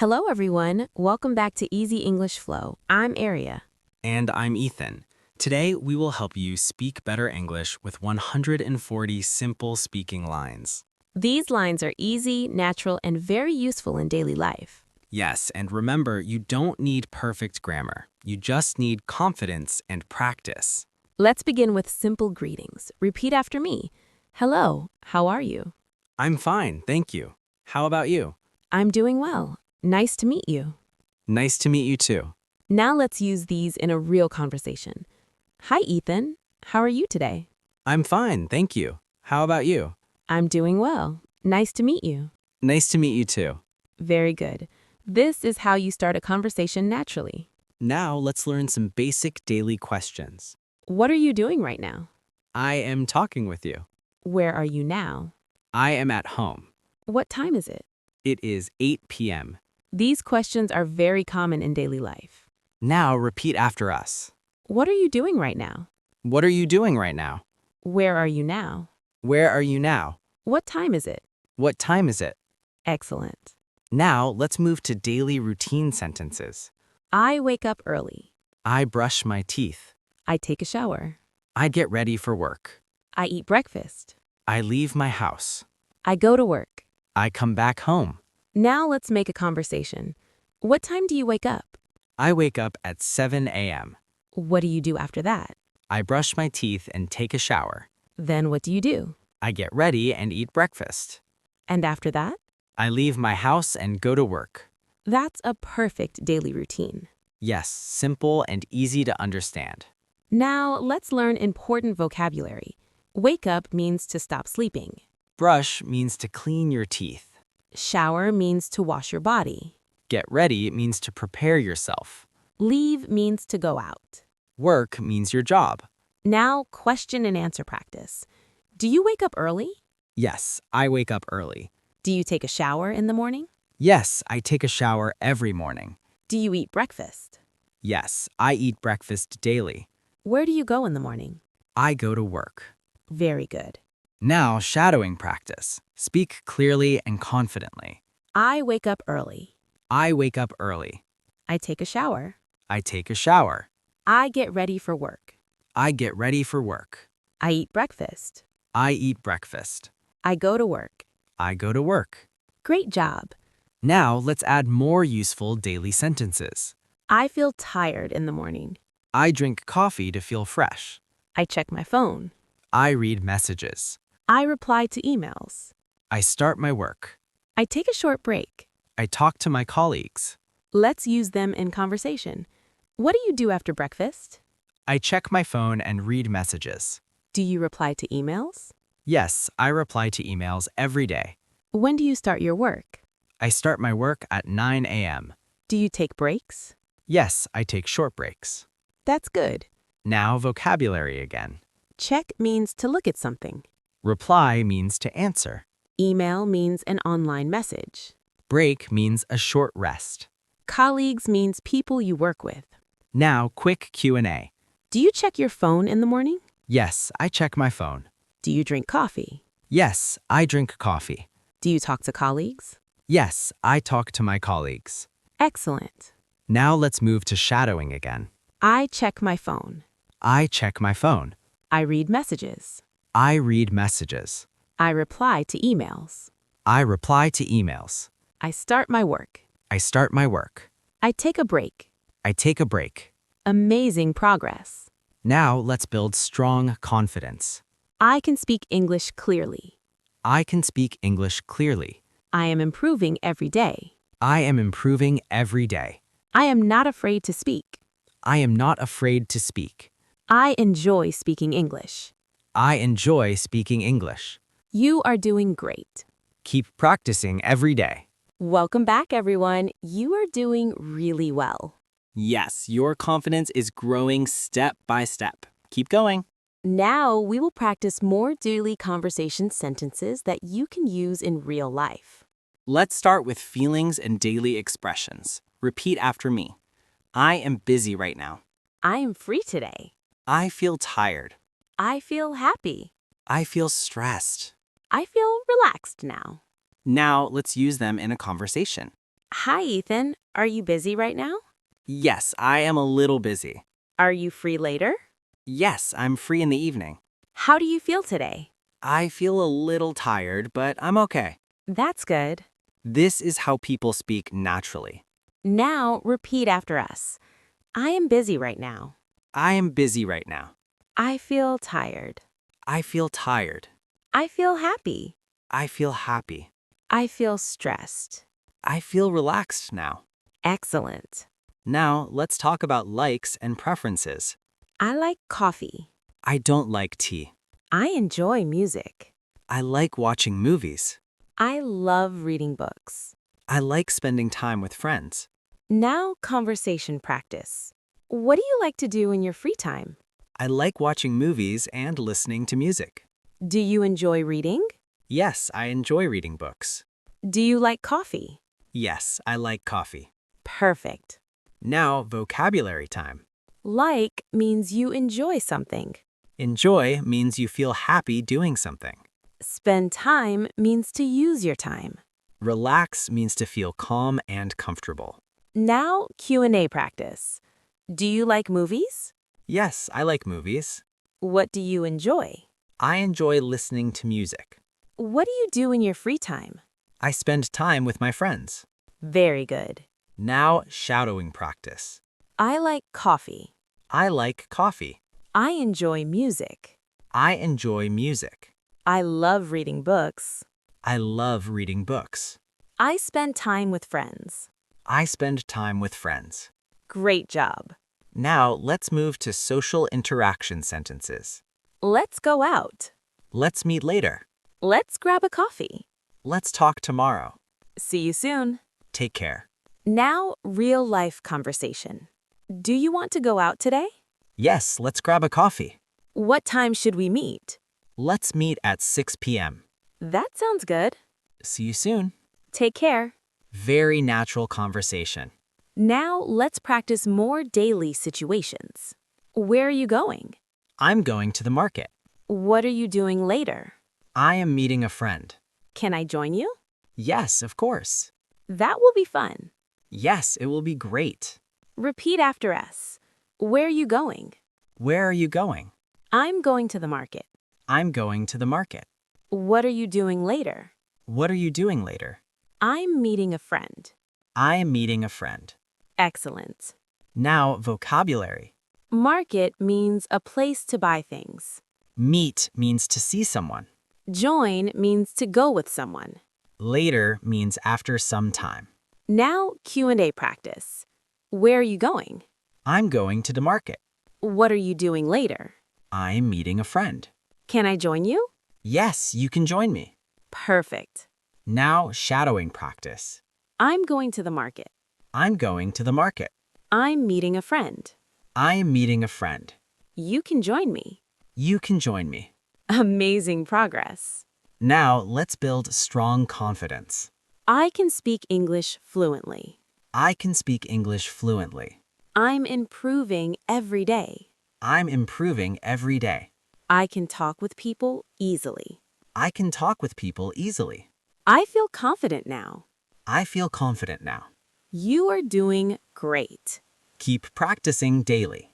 Hello, everyone. Welcome back to Easy English Flow. I'm Aria. And I'm Ethan. Today, we will help you speak better English with 140 simple speaking lines. These lines are easy, natural, and very useful in daily life. Yes, and remember, you don't need perfect grammar. You just need confidence and practice. Let's begin with simple greetings. Repeat after me. Hello, how are you? I'm fine, thank you. How about you? I'm doing well. Nice to meet you. Nice to meet you too. Now let's use these in a real conversation. Hi, Ethan. How are you today? I'm fine, thank you. How about you? I'm doing well. Nice to meet you. Nice to meet you too. Very good. This is how you start a conversation naturally. Now let's learn some basic daily questions. What are you doing right now? I am talking with you. Where are you now? I am at home. What time is it? It is 8 p.m. These questions are very common in daily life. Now repeat after us. What are you doing right now? What are you doing right now? Where are you now? Where are you now? What time is it? What time is it? Excellent. Now let's move to daily routine sentences. I wake up early. I brush my teeth. I take a shower. I get ready for work. I eat breakfast. I leave my house. I go to work. I come back home. Now let's make a conversation. What time do you wake up? I wake up at 7 a.m. What do you do after that? I brush my teeth and take a shower. Then what do you do? I get ready and eat breakfast. And after that? I leave my house and go to work. That's a perfect daily routine. Yes, simple and easy to understand. Now let's learn important vocabulary. Wake up means to stop sleeping. Brush means to clean your teeth. Shower means to wash your body. Get ready means to prepare yourself. Leave means to go out. Work means your job. Now, question and answer practice. Do you wake up early? Yes, I wake up early. Do you take a shower in the morning? Yes, I take a shower every morning. Do you eat breakfast? Yes, I eat breakfast daily. Where do you go in the morning? I go to work. Very good. Now, shadowing practice. Speak clearly and confidently. I wake up early. I wake up early. I take a shower. I take a shower. I get ready for work. I get ready for work. I eat breakfast. I eat breakfast. I go to work. I go to work. Great job. Now, let's add more useful daily sentences. I feel tired in the morning. I drink coffee to feel fresh. I check my phone. I read messages. I reply to emails. I start my work. I take a short break. I talk to my colleagues. Let's use them in conversation. What do you do after breakfast? I check my phone and read messages. Do you reply to emails? Yes, I reply to emails every day. When do you start your work? I start my work at 9 a.m. Do you take breaks? Yes, I take short breaks. That's good. Now, vocabulary again. Check means to look at something. Reply means to answer. Email means an online message. Break means a short rest. Colleagues means people you work with. Now, quick Q&A. Do you check your phone in the morning? Yes, I check my phone. Do you drink coffee? Yes, I drink coffee. Do you talk to colleagues? Yes, I talk to my colleagues. Excellent. Now let's move to shadowing again. I check my phone. I check my phone. I read messages. I read messages. I reply to emails. I reply to emails. I start my work. I start my work. I take a break. I take a break. Amazing progress. Now let's build strong confidence. I can speak English clearly. I can speak English clearly. I am improving every day. I am improving every day. I am not afraid to speak. I am not afraid to speak. I enjoy speaking English. I enjoy speaking English. You are doing great. Keep practicing every day. Welcome back, everyone. You are doing really well. Yes, your confidence is growing step by step. Keep going. Now we will practice more daily conversation sentences that you can use in real life. Let's start with feelings and daily expressions. Repeat after me. I am busy right now. I am free today. I feel tired. I feel happy. I feel stressed. I feel relaxed now. Now let's use them in a conversation. Hi, Ethan. Are you busy right now? Yes, I am a little busy. Are you free later? Yes, I'm free in the evening. How do you feel today? I feel a little tired, but I'm okay. That's good. This is how people speak naturally. Now repeat after us. I am busy right now. I am busy right now. I feel tired. I feel tired. I feel happy. I feel happy. I feel stressed. I feel relaxed now. Excellent. Now, let's talk about likes and preferences. I like coffee. I don't like tea. I enjoy music. I like watching movies. I love reading books. I like spending time with friends. Now conversation practice. What do you like to do in your free time? I like watching movies and listening to music. Do you enjoy reading? Yes, I enjoy reading books. Do you like coffee? Yes, I like coffee. Perfect. Now, vocabulary time. Like means you enjoy something. Enjoy means you feel happy doing something. Spend time means to use your time. Relax means to feel calm and comfortable. Now Q&A practice. Do you like movies? Yes, I like movies. What do you enjoy? I enjoy listening to music. What do you do in your free time? I spend time with my friends. Very good. Now, shadowing practice. I like coffee. I like coffee. I enjoy music. I enjoy music. I love reading books. I love reading books. I spend time with friends. I spend time with friends. Great job. Now, let's move to social interaction sentences. Let's go out. Let's meet later. Let's grab a coffee. Let's talk tomorrow. See you soon. Take care. Now, real life conversation. Do you want to go out today? Yes, let's grab a coffee. What time should we meet? Let's meet at 6 p.m. That sounds good. See you soon. Take care. Very natural conversation. Now, let's practice more daily situations. Where are you going? I'm going to the market. What are you doing later? I am meeting a friend. Can I join you? Yes, of course. That will be fun. Yes, it will be great. Repeat after us. Where are you going? Where are you going? I'm going to the market. I'm going to the market. What are you doing later? What are you doing later? I'm meeting a friend. I am meeting a friend. Excellent. Now, vocabulary. Market means a place to buy things. Meet means to see someone. Join means to go with someone. Later means after some time. Now Q&A practice. Where are you going? I'm going to the market. What are you doing later? I am meeting a friend. Can I join you? Yes, you can join me. Perfect. Now, shadowing practice. I'm going to the market. I'm going to the market. I'm meeting a friend. I am meeting a friend. You can join me. You can join me. Amazing progress. Now, let's build strong confidence. I can speak English fluently. I can speak English fluently. I'm improving every day. I'm improving every day. I can talk with people easily. I can talk with people easily. I feel confident now. I feel confident now. You are doing great. Keep practicing daily.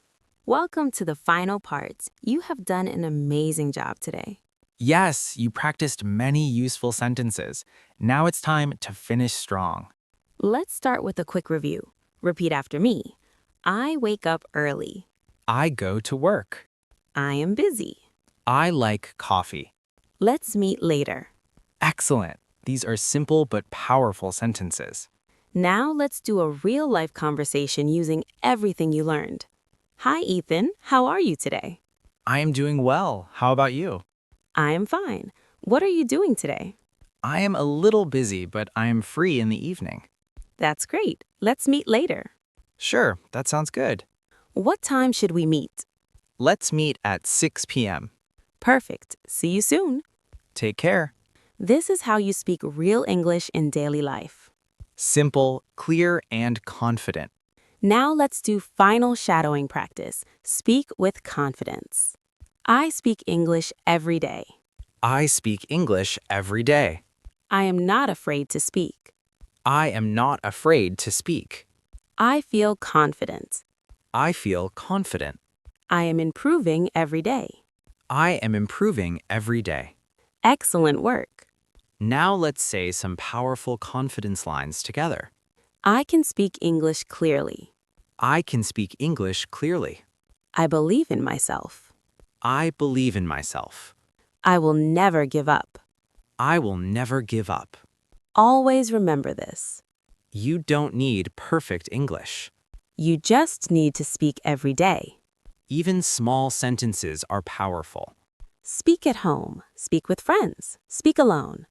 Welcome to the final part. You have done an amazing job today. Yes, you practiced many useful sentences. Now it's time to finish strong. Let's start with a quick review. Repeat after me. I wake up early. I go to work. I am busy. I like coffee. Let's meet later. Excellent. These are simple but powerful sentences. Now let's do a real-life conversation using everything you learned. Hi, Ethan. How are you today? I am doing well. How about you? I am fine. What are you doing today? I am a little busy, but I am free in the evening. That's great. Let's meet later. Sure, that sounds good. What time should we meet? Let's meet at 6 p.m. Perfect. See you soon. Take care. This is how you speak real English in daily life. Simple, clear, and confident. Now let's do final shadowing practice. Speak with confidence. I speak English every day. I speak English every day. I am not afraid to speak. I am not afraid to speak. I feel confident. I feel confident. I am improving every day. I am improving every day. Excellent work. Now let's say some powerful confidence lines together. I can speak English clearly. I can speak English clearly. I believe in myself. I believe in myself. I will never give up. I will never give up. Always remember this. You don't need perfect English. You just need to speak every day. Even small sentences are powerful. Speak at home. Speak with friends. Speak alone.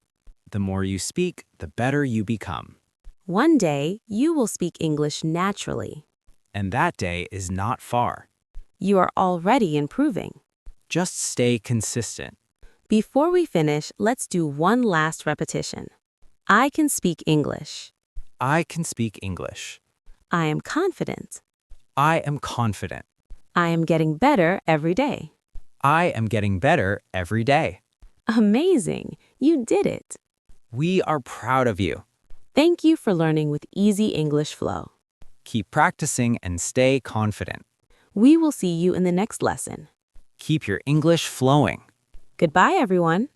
The more you speak, the better you become. One day, you will speak English naturally. And that day is not far. You are already improving. Just stay consistent. Before we finish, let's do one last repetition. I can speak English. I can speak English. I am confident. I am confident. I am getting better every day. I am getting better every day. Amazing! You did it! We are proud of you. Thank you for learning with easy English flow. Keep practicing and stay confident. We will see you in the next lesson. Keep your English flowing. Goodbye, everyone.